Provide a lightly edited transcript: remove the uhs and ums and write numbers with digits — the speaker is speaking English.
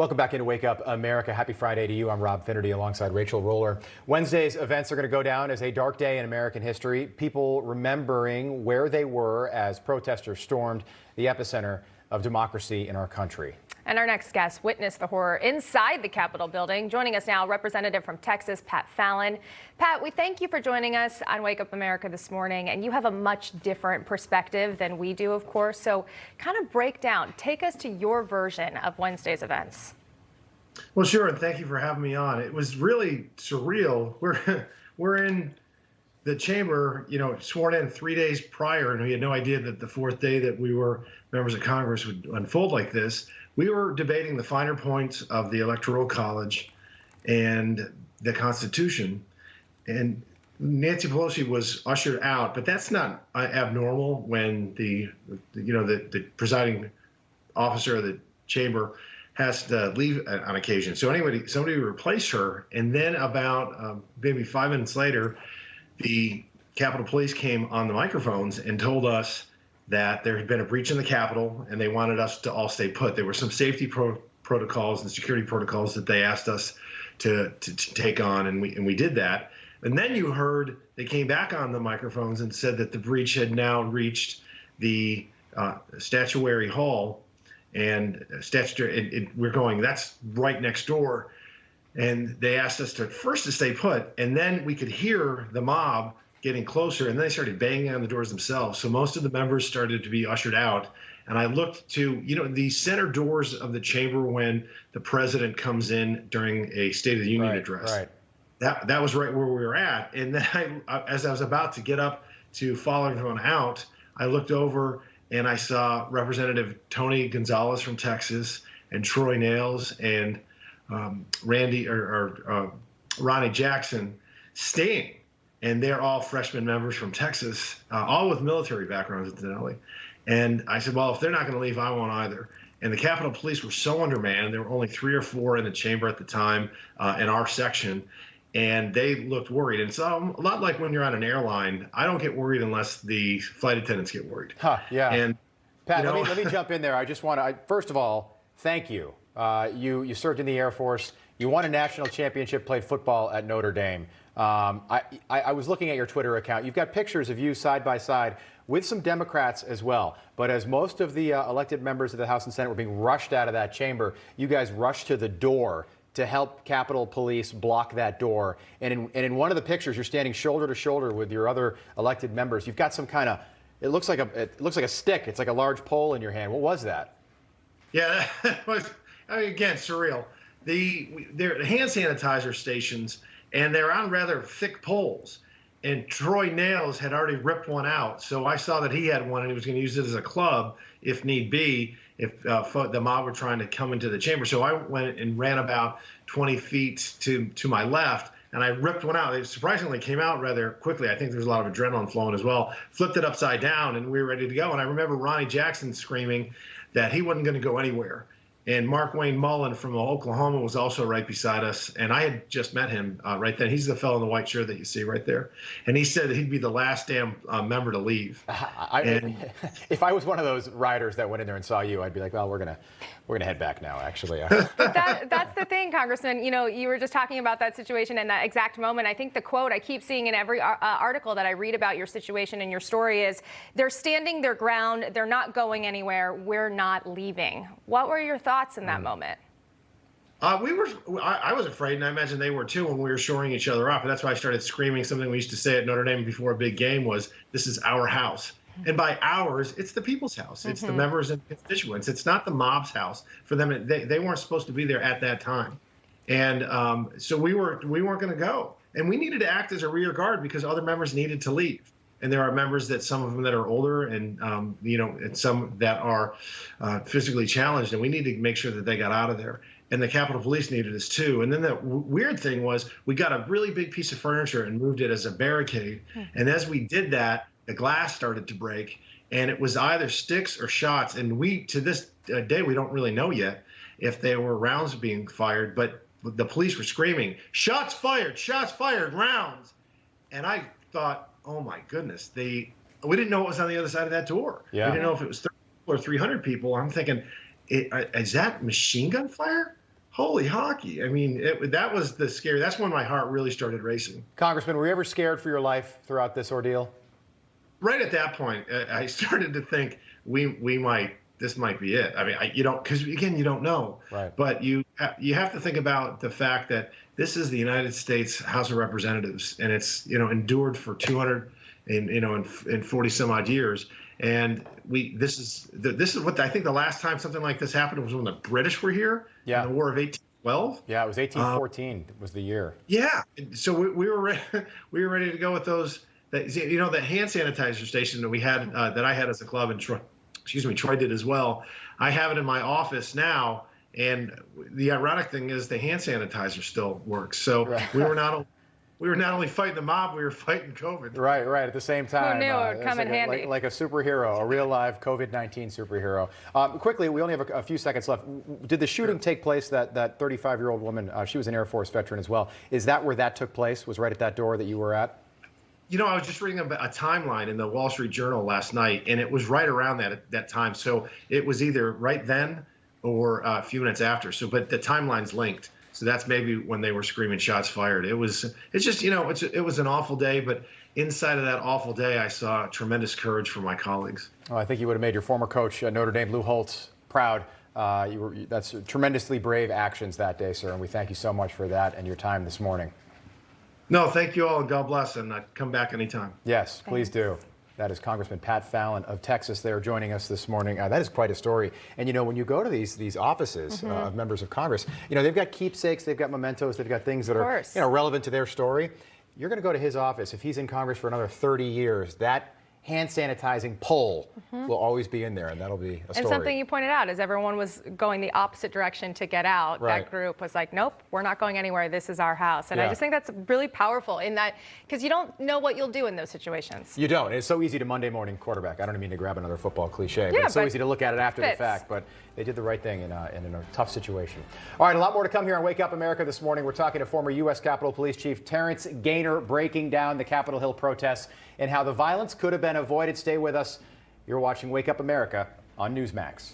Welcome back into Wake Up America. Happy Friday to you. I'm Rob Finnerty alongside Rachel Roller. Wednesday's events are going to go down as a dark day in American history. People remembering where they were as protesters stormed the epicenter of democracy in our country. And our next guest witnessed the horror inside the Capitol building. Joining us now, Representative from Texas, Pat Fallon. Pat, we thank you for joining us on Wake Up America this morning. And you have a much different perspective than we do, of course. So kind of break down, take us to your version of Wednesday's events. Well, sure. And thank you for having me on. It was really surreal. We're in the chamber, sworn in 3 days prior, and we had no idea that the fourth day that we were members of Congress would unfold like this. We were debating the finer points of the Electoral College and the Constitution, and Nancy Pelosi was ushered out, but that's not abnormal when the presiding officer of the chamber has to leave on occasion. So somebody replaced her, and then about maybe 5 minutes later, the Capitol Police came on the microphones and told us that there had been a breach in the Capitol and they wanted us to all stay put. There were some safety protocols and security protocols that they asked us to take on, and we did that. And then you heard they came back on the microphones and said that the breach had now reached the statuary hall, and we're going, that's right next door. And they asked us to stay put, and then we could hear the mob getting closer, and then they started banging on the doors themselves. So most of the members started to be ushered out. And I looked to, the center doors of the chamber when the president comes in during a State of the Union address. Right. That was right where we were at. And then as I was about to get up to follow everyone out, I looked over and I saw Representative Tony Gonzalez from Texas and Troy Nails and Ronnie Jackson staying. And they're all freshman members from Texas, all with military backgrounds, incidentally. And I said, well, if they're not going to leave, I won't either. And the Capitol Police were so undermanned. There were only 3 or 4 in the chamber at the time in our section. And they looked worried. And so a lot like when you're on an airline, I don't get worried unless the flight attendants get worried. Yeah. And Pat, let me jump in there. I just want to, first of all, thank you. You served in the Air Force. You won a national championship, played football at Notre Dame. I was looking at your Twitter account. You've got pictures of you side by side with some Democrats as well. But as most of the elected members of the House and Senate were being rushed out of that chamber, you guys rushed to the door to help Capitol Police block that door. And in one of the pictures, you're standing shoulder to shoulder with your other elected members. You've got some kind of, it looks like a stick. It's like a large pole in your hand. What was that? Yeah, that was, again, surreal. They're hand sanitizer stations, and they're on rather thick poles. And Troy Nails had already ripped one out. So I saw that he had one, and he was going to use it as a club if need be, if the mob were trying to come into the chamber. So I went and ran about 20 feet to my left, and I ripped one out. It surprisingly came out rather quickly. I think there was a lot of adrenaline flowing as well. Flipped it upside down, and we were ready to go. And I remember Ronnie Jackson screaming that he wasn't going to go anywhere. And Mark Wayne Mullen from Oklahoma was also right beside us. And I had just met him right then. He's the fellow in the white shirt that you see right there. And he said that he'd be the last damn member to leave. If I was one of those riders that went in there and saw you, I'd be like, well, we're gonna head back now, actually. But that's the thing, Congressman. You were just talking about that situation and that exact moment. I think the quote I keep seeing in every article that I read about your situation and your story is, they're standing their ground. They're not going anywhere. We're not leaving. What were your thoughts in that moment? I was afraid, and I imagine they were too, when we were shoring each other up. And that's why I started screaming something we used to say at Notre Dame before a big game was, this is our house. And by ours, it's the people's house. It's the members and constituents. It's not the mob's house. For them, they weren't supposed to be there at that time. And so we weren't going to go. And we needed to act as a rear guard because other members needed to leave. And there are members some of them that are older and, and some that are physically challenged. And we need to make sure that they got out of there. And the Capitol Police needed us too. And then the weird thing was, we got a really big piece of furniture and moved it as a barricade. And as we did that, the glass started to break, and it was either sticks or shots. And we, to this day, we don't really know yet if there were rounds being fired, but the police were screaming, shots fired, rounds. And I thought, oh my goodness, we didn't know what was on the other side of that door. Yeah. We didn't know if it was 30 or 300 people. I'm thinking, is that machine gun fire? holy hockey. I mean, that was the scary. That's when my heart really started racing. Congressman, were you ever scared for your life throughout this ordeal? Right at that point, I started to think this might be it. I mean, because again, you don't know. Right. But you have to think about the fact that this is the United States House of Representatives, and it's endured for 200 and 40 some odd years. And this is what I think the last time something like this happened was when the British were here. Yeah. In the War of 1812. Yeah, it was 1814 was the year. Yeah. So we were we were ready to go with those. The hand sanitizer station that we had that I had as a club, and Troy did as well. I have it in my office now, and the ironic thing is the hand sanitizer still works. So right. we were not only fighting the mob, we were fighting COVID. Right, at the same time. Who knew it would come in handy? Like a superhero, a real live COVID-19 superhero. Quickly, we only have a few seconds left. Did the shooting take place, that 35-year-old woman, she was an Air Force veteran as well. Is that where that took place, was right at that door that you were at? I was just reading a timeline in the Wall Street Journal last night, and it was right around that time. So it was either right then or a few minutes after. But the timeline's linked. So that's maybe when they were screaming shots fired. It was an awful day, but inside of that awful day, I saw tremendous courage from my colleagues. Oh, I think you would have made your former coach, Notre Dame, Lou Holtz, proud. That's tremendously brave actions that day, sir, and we thank you so much for that and your time this morning. No, thank you all, and God bless, and come back anytime. Yes, please do. That is Congressman Pat Fallon of Texas there joining us this morning. That is quite a story. And, when you go to these offices of members of Congress, they've got keepsakes, they've got mementos, they've got things that are relevant to their story. You're going to go to his office. If he's in Congress for another 30 years, that hand sanitizing pole will always be in there, and that'll be a story. And something you pointed out is everyone was going the opposite direction to get out. Right. That group was like, nope, we're not going anywhere. This is our house. And Yeah. I just think that's really powerful in that, because you don't know what you'll do in those situations. You don't. It's so easy to Monday morning quarterback. I don't mean to grab another football cliche, but Yeah, it's so but easy to look at it after the fits. fact. But they did the right thing in a tough situation. All right, a lot more to come here on Wake Up America this morning. We're talking to former U.S. Capitol Police Chief Terrence Gaynor, breaking down the Capitol Hill protests and how the violence could have been avoided. Stay with us. You're watching Wake Up America on Newsmax.